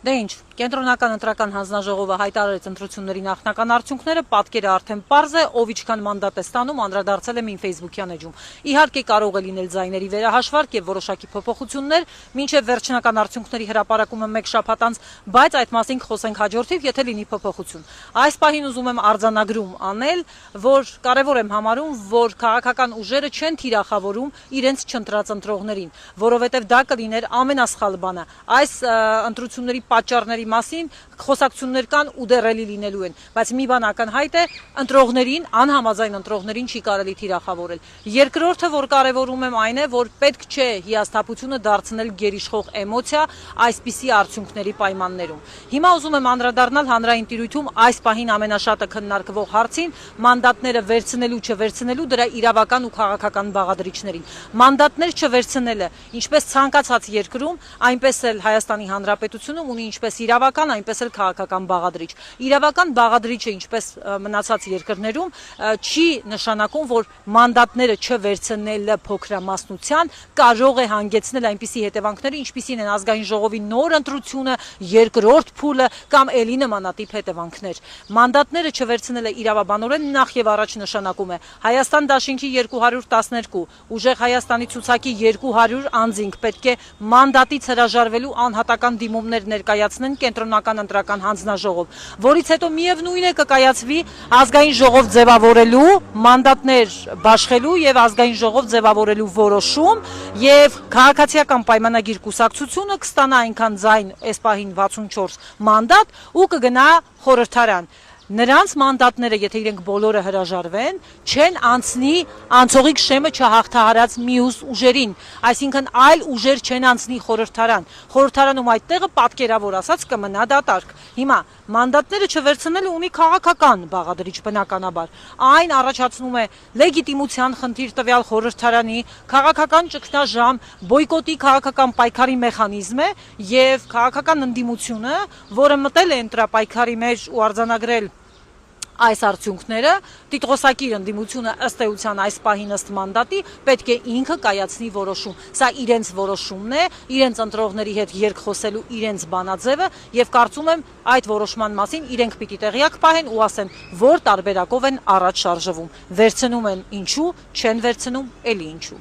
Դե ինչ, Կենտրոնական ընտրական հանձնաժողովը հայտարարեց ընտրությունների նախնական արդյունքները, պատկերը արդեն պարզ է, ով ինչքան մանդատ է ստանում, անդրադարձել եմ իմ Facebook-յան էջում։ Իհարկե կարող է լինել ձայների վերահաշվարկ եւ որոշակի փոփոխություններ, մինչեւ վերջնական արդյունքների հրապարակումը մեկ շաբաթ անց, բայց այդ մասին կխոսենք հաջորդիվ, եթե լինի փոփոխություն։ Այս պահին ուզում եմ արձանագրում անել, որ կարևոր եմ համարում, որ քաղաքական ուժերը չեն թիրախավորում իրենց չընտրած ընտրողներին, որովհետեւ դա կլիներ ամենասխալ բանը։ Այս ընտրությունների պատճառների մասին խոսակցություններ կան ու դեռ լինելու են, բայց մի բան ակնհայտ է, ընտրողներին, անհամաձայն ընտրողներին չի կարելի թիրախավորել։ Երկրորդը, որ կարևորում եմ, այն է, որ պետք չէ հիասթափությունը դարձնել գերիշխող էմոցիա այսպիսի արդյունքների պայմաններում։ Հիմա ուզում եմ անդրադառնալ հանրային տիրույթում այս պահին ամենաշատը քննարկվող հարցին՝ մանդատները վերցնելու չվերցնելու դրա իրավական ու քաղաքական բաղադրիչներին։ Մանդատներ չվերցնելը, ինչպես ցանկացած երկրում, այնպես էլ Հայաստանի Հանրապետությունում ունի ինչպես իրավական, այնպես էլ քաղաքական բաղադրիչ։ Իրավական բաղադրիչը, ինչպես մնացած երկրներում, չի նշանակում, որ մանդատները չվերցնելը փոքրամասնության կարող է հանգեցնել այնպիսի հետևանքների, ինչպիսին են ազգային ժողովի նոր ընտրությունը, երկրորդ փուլը կամ էլի նմանատիպ հետևանքներ։ Մանդատները չվերցնելը իրավաբանորեն նախ եւ առաջ նշանակում է Հայաստան դաշինքի 212, ուժեղ Հայաստանի ցուցակի 200 անձինք պետք է մանդատից հրաժարվելու անհատական դիմումներ ներկայացնեն Կենտրոնական ընտրական հանձնաժողով, որից հետո միևնույն է կկայացվի ազգային ժողով ձևավորելու, մանդատներ բաշխելու եւ ազգային ժողով ձևավորելու որոշում եւ քաղաքացիական պայմանագիր կուսակցությունը կստանա այնքան ձայն, այս պահին 64 մանդատ ու կգնա խորհրդարան։ Նրանց մանդատները, եթե իրենք բոլորը հրաժարվեն, չեն անցնի անցողիկ շեմը չհաղթահարած մյուս ուժերին, այսինքն այլ ուժեր չեն անցնի խորհրդարան։ Խորհրդարանում այդ տեղը պատկերավոր ասած կմնա դատարկ։ Հիմա մանդատները չվերցնելը ունի քաղաքական բաղադրիչ բնականաբար։ Այն առաջացնում է լեգիտիմության խնդիր տվյալ խորհրդարանի, քաղաքական ճգնաժամ, բոյկոտի քաղաքական պայքարի մեխանիզմ է եւ քաղաքական ընդդիմությունը, որը մտել է ընտրապայքարի մեջ ու արձանագրել այս արդյունքները, տիտղոսակիր ընդդիմությունը ըստ էության այս պահին ըստ մանդատի պետք է ինքը կայացնի որոշում։ Սա իրենց որոշումն է, իրենց ընտրողների հետ երկխոսելու իրենց բանաձևը եւ կարծում եմ այդ որոշման մասին իրենք պիտի տեղյակ պահեն ու ասեն, որ տարբերակով են առաջ շարժվում։ Վերցնում են ինչու, չեն վերցնում էլի ինչու։